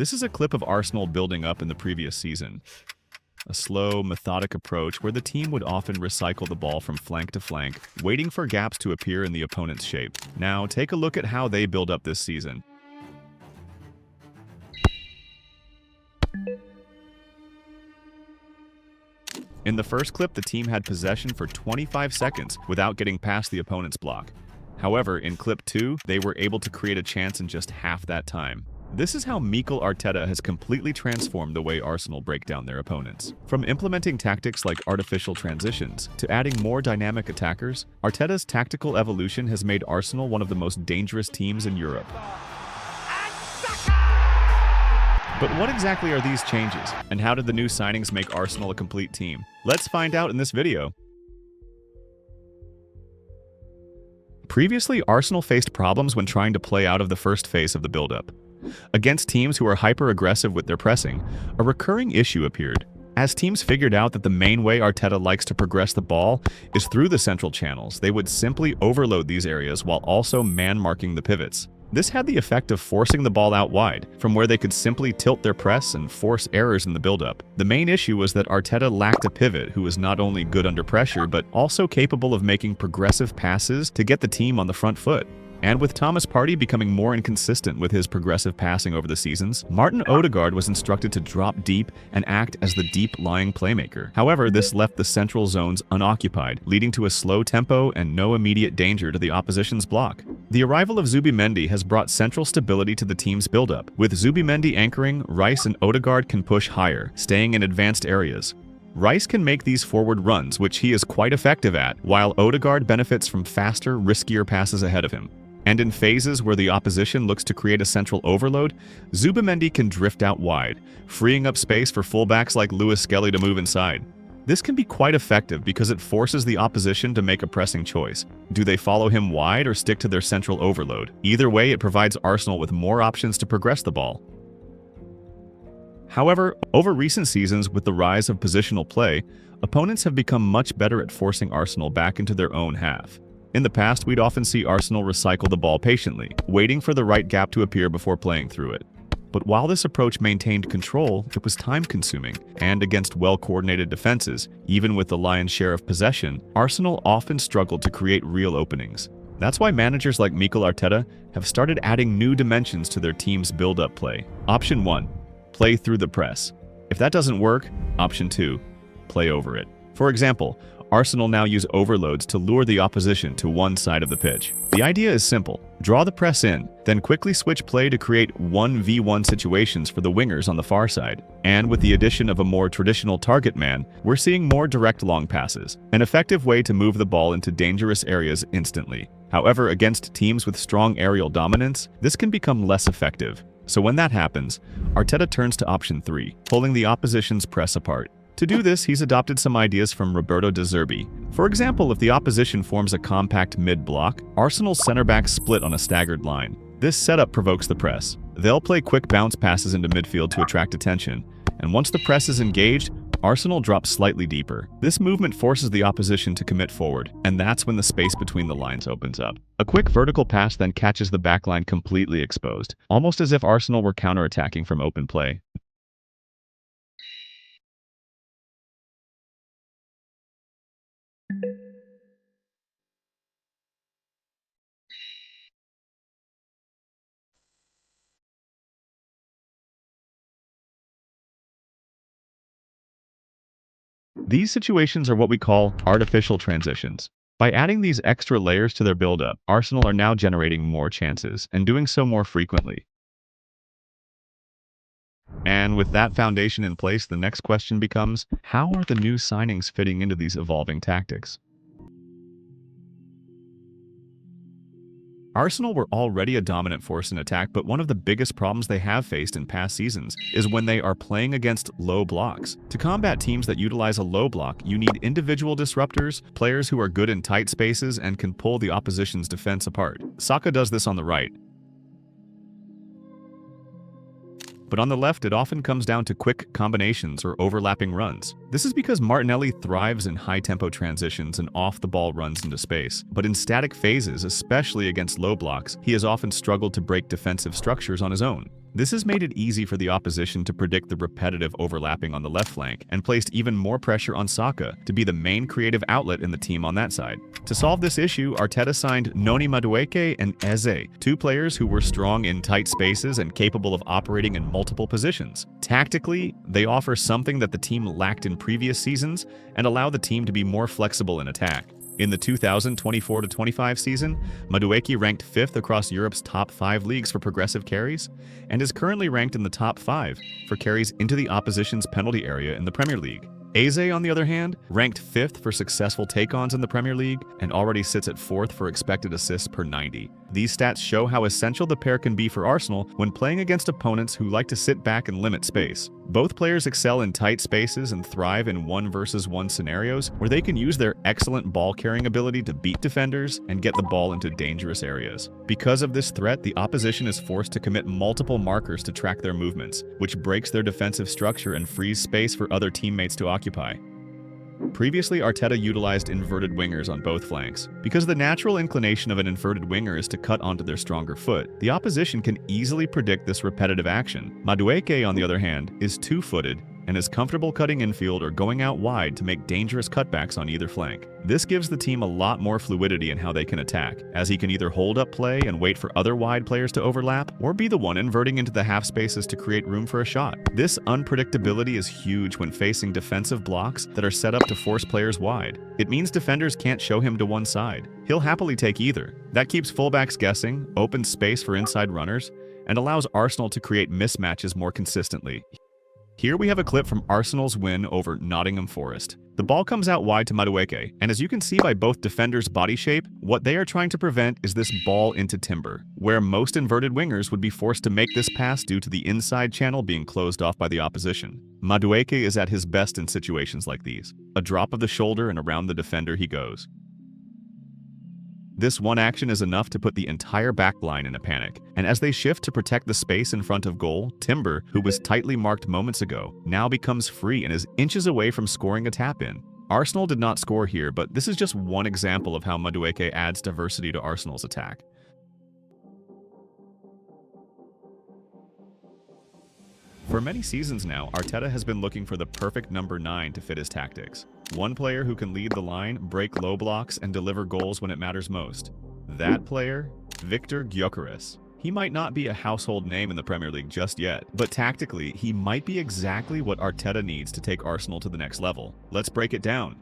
This is a clip of Arsenal building up in the previous season. A slow, methodic approach where the team would often recycle the ball from flank to flank, waiting for gaps to appear in the opponent's shape. Now, take a look at how they build up this season. In the first clip, the team had possession for 25 seconds without getting past the opponent's block. However, in clip 2, they were able to create a chance in just half that time. This is how Mikel Arteta has completely transformed the way Arsenal break down their opponents. From implementing tactics like artificial transitions to adding more dynamic attackers, Arteta's tactical evolution has made Arsenal one of the most dangerous teams in Europe. But what exactly are these changes, and how did the new signings make Arsenal a complete team? Let's find out in this video. Previously, Arsenal faced problems when trying to play out of the first phase of the build-up. Against teams who are hyper-aggressive with their pressing, a recurring issue appeared. As teams figured out that the main way Arteta likes to progress the ball is through the central channels, they would simply overload these areas while also man-marking the pivots. This had the effect of forcing the ball out wide, from where they could simply tilt their press and force errors in the build-up. The main issue was that Arteta lacked a pivot who was not only good under pressure, but also capable of making progressive passes to get the team on the front foot. And with Thomas Partey becoming more inconsistent with his progressive passing over the seasons, Martin Odegaard was instructed to drop deep and act as the deep-lying playmaker. However, this left the central zones unoccupied, leading to a slow tempo and no immediate danger to the opposition's block. The arrival of Zubimendi has brought central stability to the team's build-up. With Zubimendi anchoring, Rice and Odegaard can push higher, staying in advanced areas. Rice can make these forward runs, which he is quite effective at, while Odegaard benefits from faster, riskier passes ahead of him. And in phases where the opposition looks to create a central overload, Zubimendi can drift out wide, freeing up space for fullbacks like Lewis Skelly to move inside. This can be quite effective because it forces the opposition to make a pressing choice. Do they follow him wide or stick to their central overload? Either way, it provides Arsenal with more options to progress the ball. However, over recent seasons, with the rise of positional play, opponents have become much better at forcing Arsenal back into their own half. In the past, we'd often see Arsenal recycle the ball patiently, waiting for the right gap to appear before playing through it. But while this approach maintained control, it was time-consuming, and against well-coordinated defenses, even with the lion's share of possession, Arsenal often struggled to create real openings. That's why managers like Mikel Arteta have started adding new dimensions to their team's build-up play. Option 1. Play through the press. If that doesn't work, Option 2. Play over it. For example, Arsenal now use overloads to lure the opposition to one side of the pitch. The idea is simple. Draw the press in, then quickly switch play to create 1v1 situations for the wingers on the far side. And with the addition of a more traditional target man, we're seeing more direct long passes, an effective way to move the ball into dangerous areas instantly. However, against teams with strong aerial dominance, this can become less effective. So when that happens, Arteta turns to Option 3, pulling the opposition's press apart. To do this, he's adopted some ideas from Roberto De Zerbi. For example, if the opposition forms a compact mid-block, Arsenal's center-backs split on a staggered line. This setup provokes the press. They'll play quick bounce passes into midfield to attract attention, and once the press is engaged, Arsenal drops slightly deeper. This movement forces the opposition to commit forward, and that's when the space between the lines opens up. A quick vertical pass then catches the backline completely exposed, almost as if Arsenal were counterattacking from open play. These situations are what we call artificial transitions. By adding these extra layers to their build-up, Arsenal are now generating more chances, and doing so more frequently. And with that foundation in place, the next question becomes, how are the new signings fitting into these evolving tactics? Arsenal were already a dominant force in attack, but one of the biggest problems they have faced in past seasons is when they are playing against low blocks. To combat teams that utilize a low block, you need individual disruptors, players who are good in tight spaces and can pull the opposition's defense apart. Saka does this on the right. But on the left, it often comes down to quick combinations or overlapping runs. This is because Martinelli thrives in high-tempo transitions and off-the-ball runs into space, but in static phases, especially against low blocks, he has often struggled to break defensive structures on his own. This has made it easy for the opposition to predict the repetitive overlapping on the left flank and placed even more pressure on Saka to be the main creative outlet in the team on that side. To solve this issue, Arteta signed Madueke and Eze, two players who were strong in tight spaces and capable of operating in multiple positions. Tactically, they offer something that the team lacked in previous seasons and allow the team to be more flexible in attack. In the 2024-25 season, Madueke ranked 5th across Europe's top 5 leagues for progressive carries, and is currently ranked in the top 5 for carries into the opposition's penalty area in the Premier League. Eze, on the other hand, ranked 5th for successful take-ons in the Premier League and already sits at 4th for expected assists per 90. These stats show how essential the pair can be for Arsenal when playing against opponents who like to sit back and limit space. Both players excel in tight spaces and thrive in 1-versus-1 scenarios where they can use their excellent ball-carrying ability to beat defenders and get the ball into dangerous areas. Because of this threat, the opposition is forced to commit multiple markers to track their movements, which breaks their defensive structure and frees space for other teammates to occupy. Previously, Arteta utilized inverted wingers on both flanks. Because the natural inclination of an inverted winger is to cut onto their stronger foot, the opposition can easily predict this repetitive action. Madueke, on the other hand, is two-footed and is comfortable cutting infield or going out wide to make dangerous cutbacks on either flank. This gives the team a lot more fluidity in how they can attack, as he can either hold up play and wait for other wide players to overlap, or be the one inverting into the half spaces to create room for a shot. This unpredictability is huge when facing defensive blocks that are set up to force players wide. It means defenders can't show him to one side. He'll happily take either. That keeps fullbacks guessing, opens space for inside runners, and allows Arsenal to create mismatches more consistently. Here we have a clip from Arsenal's win over Nottingham Forest. The ball comes out wide to Madueke, and as you can see by both defenders' body shape, what they are trying to prevent is this ball into timber, where most inverted wingers would be forced to make this pass due to the inside channel being closed off by the opposition. Madueke is at his best in situations like these. A drop of the shoulder and around the defender he goes. This one action is enough to put the entire backline in a panic, and as they shift to protect the space in front of goal, Timber, who was tightly marked moments ago, now becomes free and is inches away from scoring a tap-in. Arsenal did not score here, but this is just one example of how Madueke adds diversity to Arsenal's attack. For many seasons now, Arteta has been looking for the perfect number 9 to fit his tactics. One player who can lead the line, break low blocks, and deliver goals when it matters most. That player, Gyokeres. He might not be a household name in the Premier League just yet, but tactically, he might be exactly what Arteta needs to take Arsenal to the next level. Let's break it down.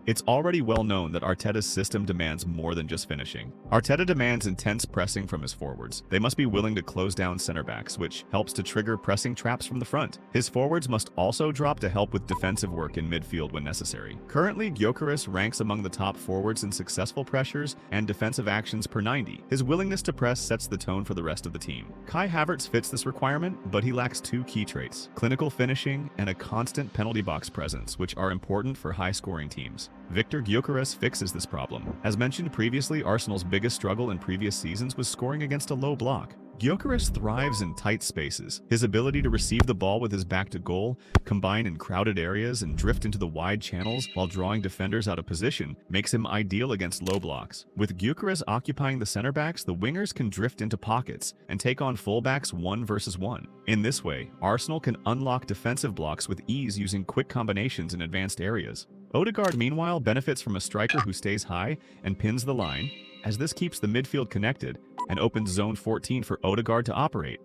It's already well known that Arteta's system demands more than just finishing. Arteta demands intense pressing from his forwards. They must be willing to close down center backs, which helps to trigger pressing traps from the front. His forwards must also drop to help with defensive work in midfield when necessary. Currently, Gyokeres ranks among the top forwards in successful pressures and defensive actions per 90. His willingness to press sets the tone for the rest of the team. Kai Havertz fits this requirement, but he lacks two key traits: clinical finishing and a constant penalty box presence, which are important for high-scoring teams. Gyokeres fixes this problem. As mentioned previously, Arsenal's biggest struggle in previous seasons was scoring against a low block. Gyokeres thrives in tight spaces. His ability to receive the ball with his back to goal, combine in crowded areas, and drift into the wide channels while drawing defenders out of position makes him ideal against low blocks. With Gyokeres occupying the center backs, the wingers can drift into pockets and take on fullbacks 1-versus-1. In this way, Arsenal can unlock defensive blocks with ease using quick combinations in advanced areas. Odegaard, meanwhile, benefits from a striker who stays high and pins the line, as this keeps the midfield connected and opens zone 14 for Odegaard to operate.